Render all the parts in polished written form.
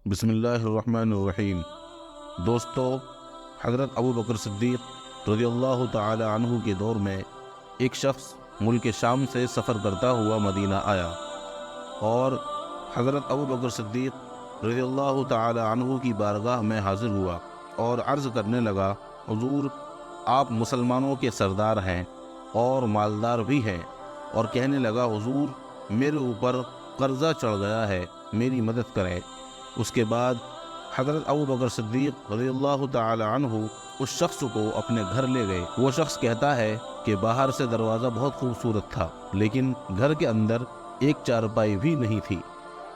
بسم اللہ الرحمن الرحیم۔ دوستو، حضرت ابو بکر صدیق رضی اللہ تعالی عنہ کے دور میں ایک شخص ملک شام سے سفر کرتا ہوا مدینہ آیا اور حضرت ابو بکر صدیق رضی اللہ تعالی عنہ کی بارگاہ میں حاضر ہوا اور عرض کرنے لگا، حضور آپ مسلمانوں کے سردار ہیں اور مالدار بھی ہیں، اور کہنے لگا، حضور میرے اوپر قرضہ چڑھ گیا ہے، میری مدد کریں۔ اس کے بعد حضرت ابو بکر صدیق رضی اللہ تعالی عنہ اس شخص کو اپنے گھر لے گئے۔ وہ شخص کہتا ہے کہ باہر سے دروازہ بہت خوبصورت تھا، لیکن گھر کے اندر ایک چارپائی بھی نہیں تھی۔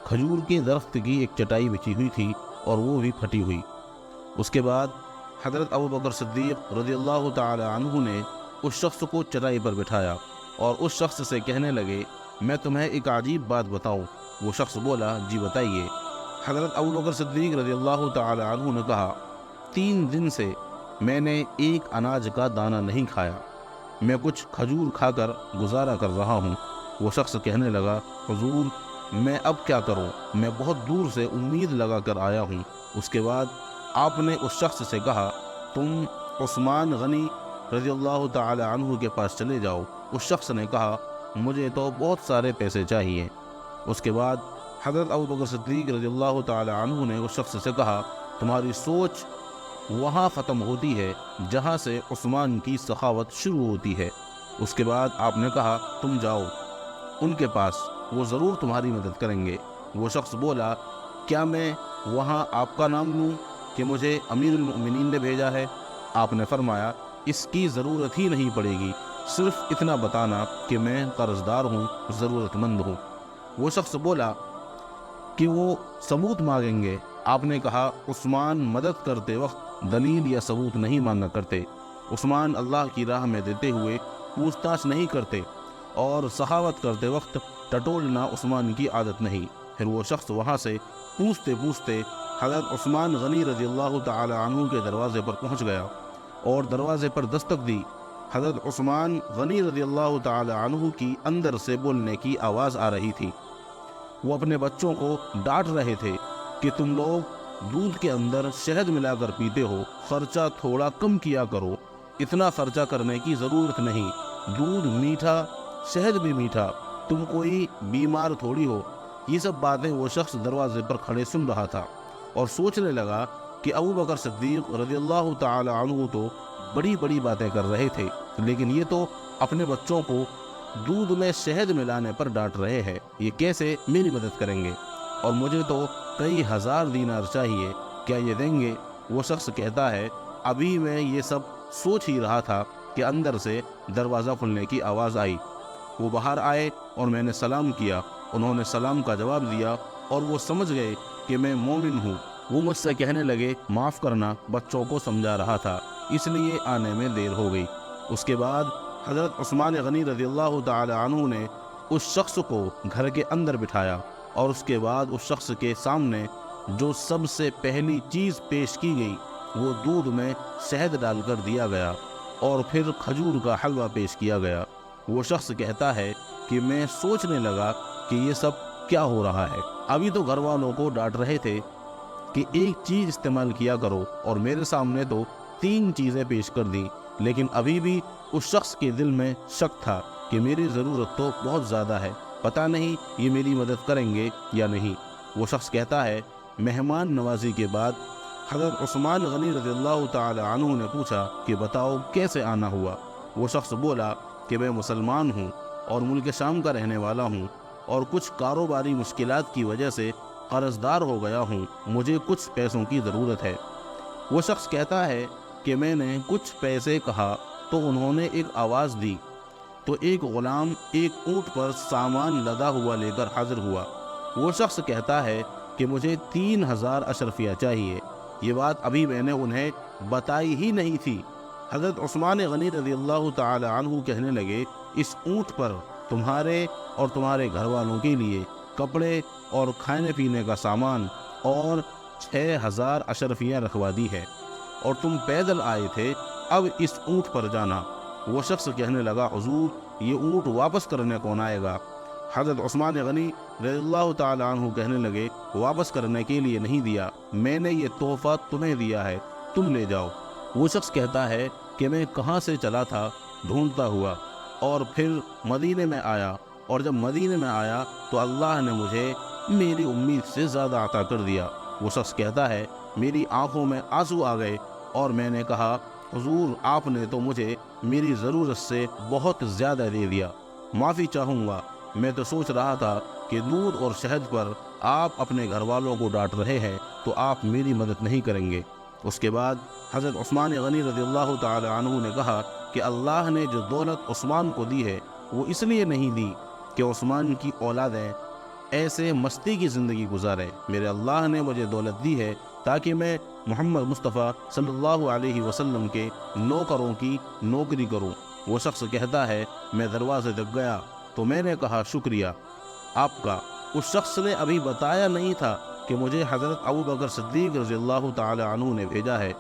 کھجور کے درخت کی ایک چٹائی بچھی ہوئی تھی اور وہ بھی پھٹی ہوئی۔ اس کے بعد حضرت ابو بکر صدیق رضی اللہ تعالی عنہ نے اس شخص کو چٹائی پر بٹھایا اور اس شخص سے کہنے لگے، میں تمہیں ایک عجیب بات بتاؤں۔ وہ شخص بولا، جی بتائیے۔ حضرت ابو بکر صدیق رضی اللہ تعالی عنہ نے کہا، 3 دن سے میں نے ایک اناج کا دانہ نہیں کھایا، میں کچھ کھجور کھا کر گزارا کر رہا ہوں۔ وہ شخص کہنے لگا، حضور میں اب کیا کروں، میں بہت دور سے امید لگا کر آیا ہوں۔ اس کے بعد آپ نے اس شخص سے کہا، تم عثمان غنی رضی اللہ تعالی عنہ کے پاس چلے جاؤ۔ اس شخص نے کہا، مجھے تو بہت سارے پیسے چاہیے۔ اس کے بعد حضرت ابو بکر صدیق رضی اللہ تعالی عنہ نے اس شخص سے کہا، تمہاری سوچ وہاں ختم ہوتی ہے جہاں سے عثمان کی سخاوت شروع ہوتی ہے۔ اس کے بعد آپ نے کہا، تم جاؤ ان کے پاس، وہ ضرور تمہاری مدد کریں گے۔ وہ شخص بولا، کیا میں وہاں آپ کا نام لوں کہ مجھے امیر المؤمنین نے بھیجا ہے؟ آپ نے فرمایا، اس کی ضرورت ہی نہیں پڑے گی، صرف اتنا بتانا کہ میں قرض دار ہوں، ضرورت مند ہوں۔ وہ شخص بولا کہ وہ ثبوت مانگیں گے۔ آپ نے کہا، عثمان مدد کرتے وقت دلیل یا ثبوت نہیں مانگا کرتے، عثمان اللہ کی راہ میں دیتے ہوئے پوچھ تاچھ نہیں کرتے، اور سخاوت کرتے وقت ٹٹولنا عثمان کی عادت نہیں۔ پھر وہ شخص وہاں سے پوچھتے پوچھتے حضرت عثمان غنی رضی اللہ تعالی عنہ کے دروازے پر پہنچ گیا اور دروازے پر دستک دی۔ حضرت عثمان غنی رضی اللہ تعالی عنہ کی اندر سے بولنے کی آواز آ رہی تھی۔ وہ اپنے بچوں کو ڈانٹ رہے تھے کہ تم لوگ دودھ کے اندر شہد ملا کر پیتے ہو، خرچہ تھوڑا کم کیا کرو، اتنا خرچہ کرنے کی ضرورت نہیں، دودھ میٹھا، شہد بھی میٹھا، تم کوئی بیمار تھوڑی ہو۔ یہ سب باتیں وہ شخص دروازے پر کھڑے سن رہا تھا اور سوچنے لگا کہ ابو بکر صدیق رضی اللہ تعالی عنہ تو بڑی بڑی باتیں کر رہے تھے، لیکن یہ تو اپنے بچوں کو دودھ میں شہد ملانے پر ڈانٹ رہے ہیں، یہ کیسے میری مدد کریں گے؟ اور مجھے تو کئی ہزار دینار چاہیے، کیا یہ دیں گے؟ وہ شخص کہتا ہے، ابھی میں یہ سب سوچ ہی رہا تھا کہ اندر سے دروازہ کھلنے کی آواز آئی۔ وہ باہر آئے اور میں نے سلام کیا، انہوں نے سلام کا جواب دیا اور وہ سمجھ گئے کہ میں مومن ہوں۔ وہ مجھ سے کہنے لگے، معاف کرنا، بچوں کو سمجھا رہا تھا، اس لیے آنے میں دیر ہو گئی۔ اس کے بعد حضرت عثمان غنی رضی اللہ تعالی عنہ نے اس شخص کو گھر کے اندر بٹھایا اور اس کے بعد اس شخص کے سامنے جو سب سے پہلی چیز پیش کی گئی وہ دودھ میں شہد ڈال کر دیا گیا اور پھر کھجور کا حلوہ پیش کیا گیا۔ وہ شخص کہتا ہے کہ میں سوچنے لگا کہ یہ سب کیا ہو رہا ہے۔ ابھی تو گھر والوں کو ڈانٹ رہے تھے کہ ایک چیز استعمال کیا کرو، اور میرے سامنے تو 3 چیزیں پیش کر دیں، لیکن ابھی بھی اس شخص کے دل میں شک تھا کہ میری ضرورت تو بہت زیادہ ہے، پتہ نہیں یہ میری مدد کریں گے یا نہیں۔ وہ شخص کہتا ہے، مہمان نوازی کے بعد حضرت عثمان غنی رضی اللہ تعالی عنہ نے پوچھا کہ بتاؤ کیسے آنا ہوا؟ وہ شخص بولا کہ میں مسلمان ہوں اور ملک شام کا رہنے والا ہوں، اور کچھ کاروباری مشکلات کی وجہ سے قرض دار ہو گیا ہوں، مجھے کچھ پیسوں کی ضرورت ہے۔ وہ شخص کہتا ہے کہ میں نے کچھ پیسے کہا تو انہوں نے ایک آواز دی، تو ایک غلام ایک اونٹ پر سامان لدا ہوا لے کر حاضر ہوا۔ وہ شخص کہتا ہے کہ مجھے 3000 اشرفیہ چاہیے، یہ بات ابھی میں نے انہیں بتائی ہی نہیں تھی۔ حضرت عثمان غنی رضی اللہ تعالی عنہ کہنے لگے، اس اونٹ پر تمہارے اور تمہارے گھر والوں کے لیے کپڑے اور کھانے پینے کا سامان اور 6000 اشرفیہ رکھوا دی ہے، اور تم پیدل آئے تھے، اب اس اونٹ پر جانا۔ وہ شخص کہنے لگا، حضور یہ اونٹ واپس کرنے کون آئے گا؟ حضرت عثمان غنی رضی اللہ تعالی عنہ کہنے لگے واپس کرنے کے لیے نہیں دیا، میں نے یہ تحفہ تمہیں دیا ہے، تم لے جاؤ۔ وہ شخص کہتا ہے کہ میں کہاں سے چلا تھا ڈھونڈتا ہوا اور پھر مدینے میں آیا، اور جب مدینے میں آیا تو اللہ نے مجھے میری امید سے زیادہ عطا کر دیا۔ وہ شخص کہتا ہے میری آنکھوں میں آنسو آ گئے اور میں نے کہا حضور آپ نے تو مجھے میری ضرورت سے بہت زیادہ دے دیا، معافی چاہوں گا، میں تو سوچ رہا تھا کہ دودھ اور شہد پر آپ اپنے گھر والوں کو ڈانٹ رہے ہیں تو آپ میری مدد نہیں کریں گے۔ اس کے بعد حضرت عثمان غنی رضی اللہ تعالی عنہ نے کہا کہ اللہ نے جو دولت عثمان کو دی ہے وہ اس لیے نہیں دی کہ عثمان کی اولادیں ایسے مستی کی زندگی گزارے، میرے اللہ نے مجھے دولت دی ہے تاکہ میں محمد مصطفیٰ صلی اللہ علیہ وسلم کے نوکروں کی نوکری کروں۔ وہ شخص کہتا ہے میں دروازے تک گیا تو میں نے کہا شکریہ آپ کا۔ اس شخص نے ابھی بتایا نہیں تھا کہ مجھے حضرت ابو بکر صدیق رضی اللہ تعالی عنہ نے بھیجا ہے۔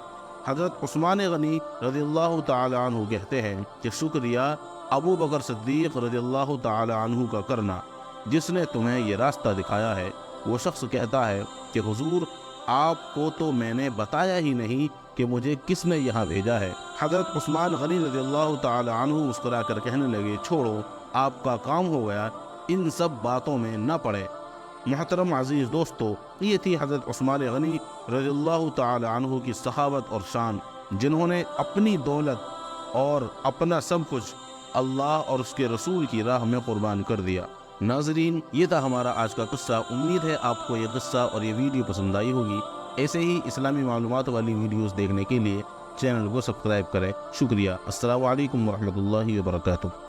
حضرت عثمان غنی رضی اللہ تعالی عنہ کہتے ہیں کہ شکریہ ابو بکر صدیق رضی اللہ تعالی عنہ کا کرنا جس نے تمہیں یہ راستہ دکھایا ہے۔ وہ شخص کہتا ہے کہ حضور آپ کو تو میں نے بتایا ہی نہیں کہ مجھے کس نے یہاں بھیجا ہے۔ حضرت عثمان غنی رضی اللہ تعالی عنہ مسکرا کر کہنے لگے چھوڑو آپ کا کام ہو گیا، ان سب باتوں میں نہ پڑے۔ محترم عزیز دوستو، یہ تھی حضرت عثمان غنی رضی اللہ تعالی عنہ کی سخاوت اور شان، جنہوں نے اپنی دولت اور اپنا سب کچھ اللہ اور اس کے رسول کی راہ میں قربان کر دیا۔ ناظرین، یہ تھا ہمارا آج کا قصہ۔ امید ہے آپ کو یہ قصہ اور یہ ویڈیو پسند آئی ہوگی۔ ایسے ہی اسلامی معلومات والی ویڈیوز دیکھنے کے لیے چینل کو سبسکرائب کریں۔ شکریہ۔ السلام علیکم ورحمۃ اللہ وبرکاتہ۔